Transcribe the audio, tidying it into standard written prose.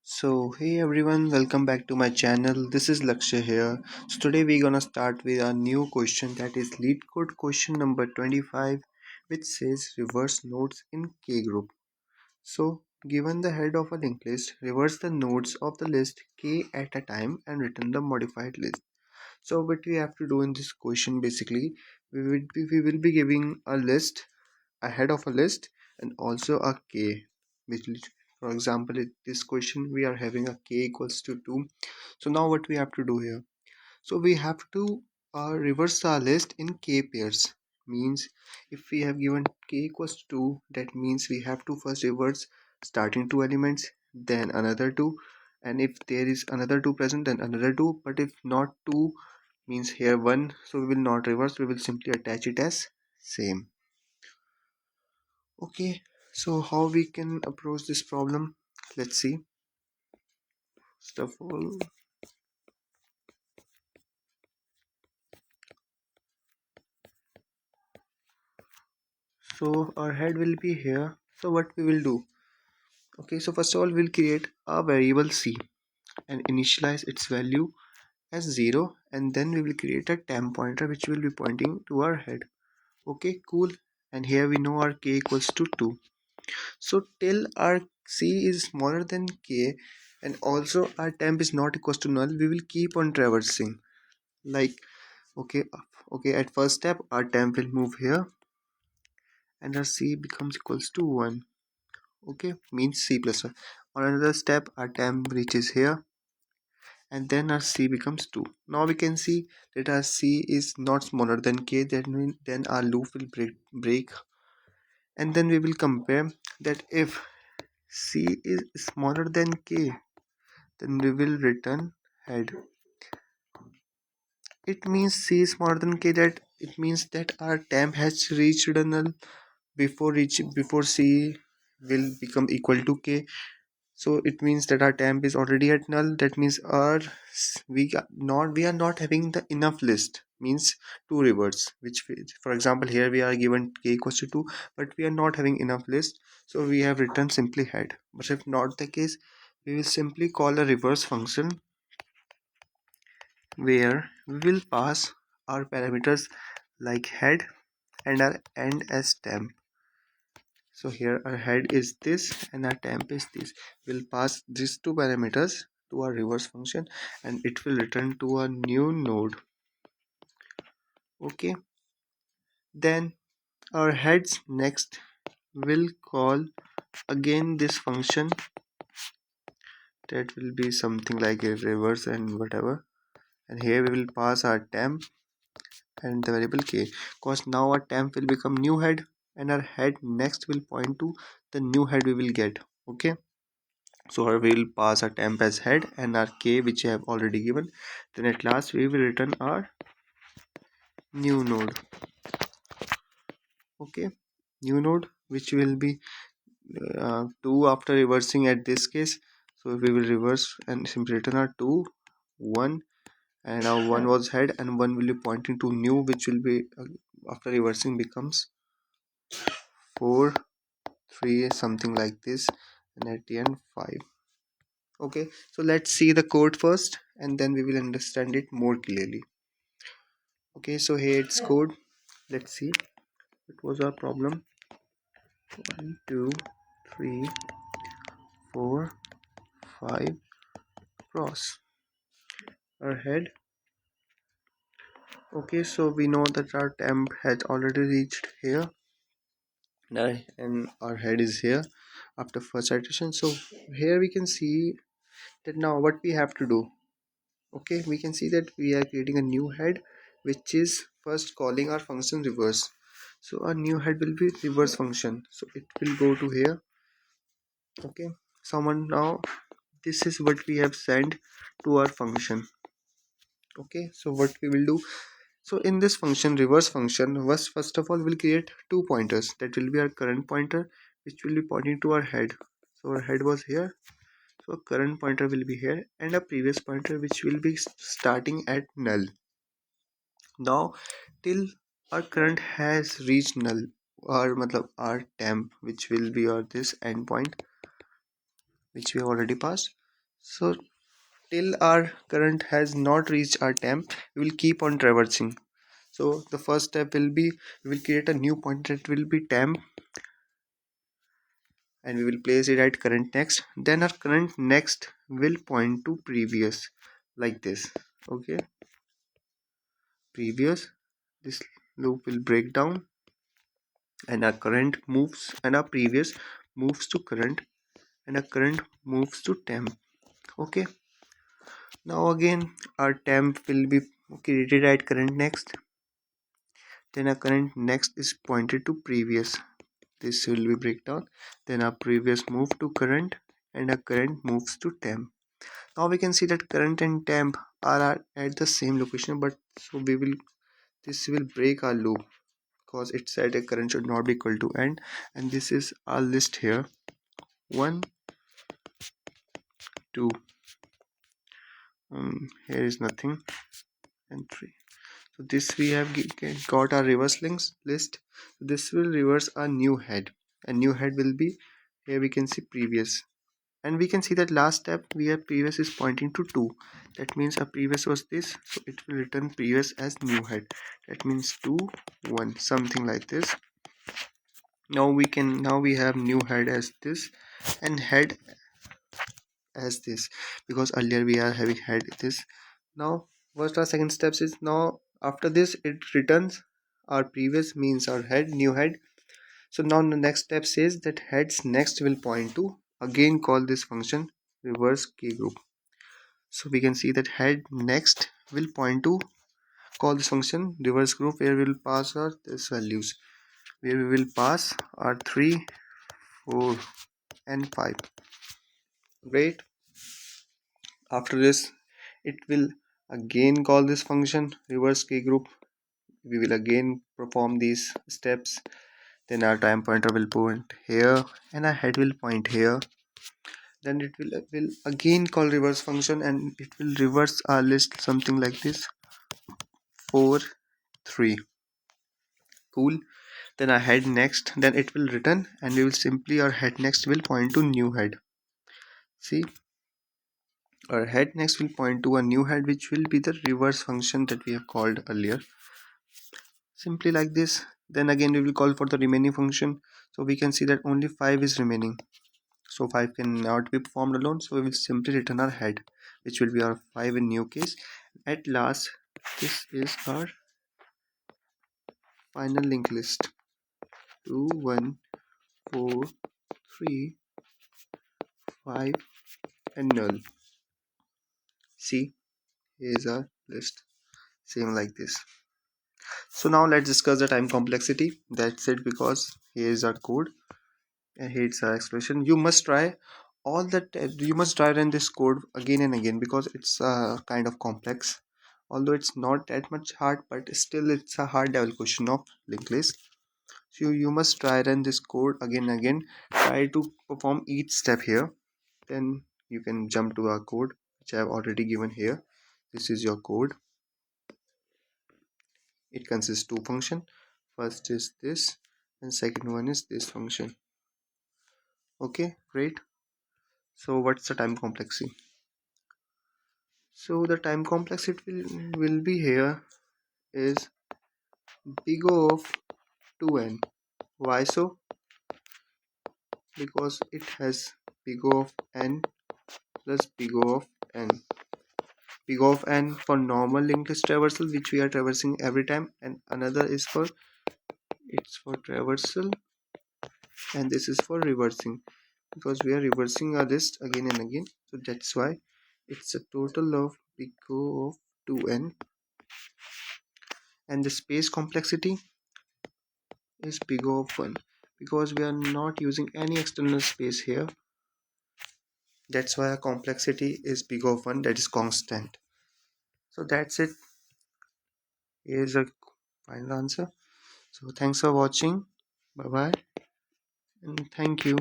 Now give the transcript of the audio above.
Hey everyone, welcome back to my channel. This is Lakshya here. So today we're gonna start with a new question, that is LeetCode question number 25, which says reverse nodes in K group. So given the head of a linked list, reverse the nodes of the list K at a time and return the modified list. So what we have to do in this question, basically we will be giving a list, a head of a list, and also a K, which, for example, in this question we are having a K equals to 2. So now what we have to do here, so we have to reverse our list in K pairs. Means if we have given K equals to 2, that means we have to first reverse starting two elements, then another two, and if there is another two present, then another two. But if not two, means here one, so we will not reverse, we will simply attach it as same. Okay, so how we can approach this problem? Let's see. First of all, so our head will be here. So what we will do? Okay, so first of all, we'll create a variable c and initialize its value as 0, and then we will create a temp pointer which will be pointing to our head. Okay, cool. And here we know our k equals to 2. So till our c is smaller than k and also our temp is not equals to null, we will keep on traversing. Like, okay, at first step our temp will move here and our c becomes equals to 1. Okay, means c plus 1. On another step our temp reaches here and then our c becomes 2. Now we can see that our c is not smaller than k, that means then our loop will break, and then we will compare that if c is smaller than k, then we will return head. It means c is smaller than k, that it means that our temp has reached a null before c will become equal to k. So it means that our temp is already at null. That means we are not having the enough list, means two reverse, for example here we are given k equals to 2, but we are not having enough list, so we have written simply head. But if not the case, we will simply call a reverse function where we will pass our parameters like head and our end as temp. So here our head is this and our temp is this. We'll pass these two parameters to our reverse function and it will return to a new node. Okay, then our heads next will call again this function, that will be something like a reverse and whatever, and here we will pass our temp and the variable k, because now our temp will become new head and our head next will point to the new head we will get. Okay, so we will pass our temp as head and our k which I have already given. Then at last we will return our new node. Okay, new node which will be 2 after reversing at this case. So we will reverse and simply return our 2 1, and now 1 was head and 1 will be pointing to new, which will be after reversing becomes 4 3 something like this, and at the end 5. Okay, so let's see the code first and then we will understand it more clearly. Okay, so here it's code. Let's see what was our problem. 1 2 3 4 5 cross our head. Okay, so we know that our temp has already reached here and our head is here after first iteration. So here we can see that now what we have to do. Okay, we can see that we are creating a new head which is first calling our function reverse. So our new head will be reverse function, so it will go to here. Okay, someone now this is what we have sent to our function. Okay, so what we will do, so in this function reverse function, first of all we'll create two pointers, that will be our current pointer which will be pointing to our head. So our head was here, so current pointer will be here, and a previous pointer which will be starting at null. Now till our current has reached null, or matlab our temp which will be our this endpoint which we have already passed. So till our current has not reached our temp, we will keep on traversing. So the first step will be, we will create a new point that will be temp, and we will place it at current next. Then our current next will point to previous, like this. Okay, previous. This loop will break down, and our current moves, and our previous moves to current, and our current moves to temp. Okay, now again our temp will be created at current next. Then our current next is pointed to previous. This will be breakdown. Then our previous move to current, and our current moves to temp. Now we can see that current and temp are at the same location, but so we will, this will break our loop because it said a current should not be equal to end, and this is our list here. 1, 2, here is nothing, and 3. So this we have got our reverse links list. This will reverse our new head. A new head will be, here we can see previous, and we can see that last step we have previous is pointing to 2. That means our previous was this, so it will return previous as new head. That means 2, 1, something like this. Now we have new head as this, and head as this, because earlier we are having head this. Now what our second steps is, now after this it returns our previous, means our head, new head. So now the next step says that heads next will point to, again call this function reverse key group. So we can see that head next will point to, call this function reverse group, where we will pass our this values, where we will pass our 3, 4 and 5. Great. After this it will again call this function reverse key group. We will again perform these steps. Then our time pointer will point here, and our head will point here. Then it will again call reverse function, and it will reverse our list something like this, 4, 3. Cool. Then our head next, then it will return, and we will simply, our head next will point to new head. See, our head next will point to a new head, which will be the reverse function that we have called earlier, simply like this. Then again we will call for the remaining function. So we can see that only 5 is remaining, so 5 cannot be performed alone, so we will simply return our head, which will be our 5 in new case. At last, this is our final linked list, 2, 1, 4, 3, 5 and null. See, here's our list, same like this. So now let's discuss the time complexity. That's it, because here is our code and here is our expression. You must try all that, you must try run this code again and again, because it's kind of complex. Although it's not that much hard, but still it's a hard level question of linked list. So you must try run this code again and again. Try to perform each step here. Then you can jump to our code, which I have already given here. This is your code. It consists two function. First is this, and second one is this function. Okay, great. So what's the time complexity? So the time complexity will be here is big O of 2n. Why so? Because it has big O of n plus big O of n. Big O of n for normal linked list traversal, which we are traversing every time, and another is for, it's for traversal, and this is for reversing, because we are reversing our list again and again. So that's why it's a total of big O of 2n, and the space complexity is big O of 1, because we are not using any external space here. That's why our complexity is big O of 1, that is constant. So that's it. Here's a final answer. So thanks for watching. Bye bye, and thank you.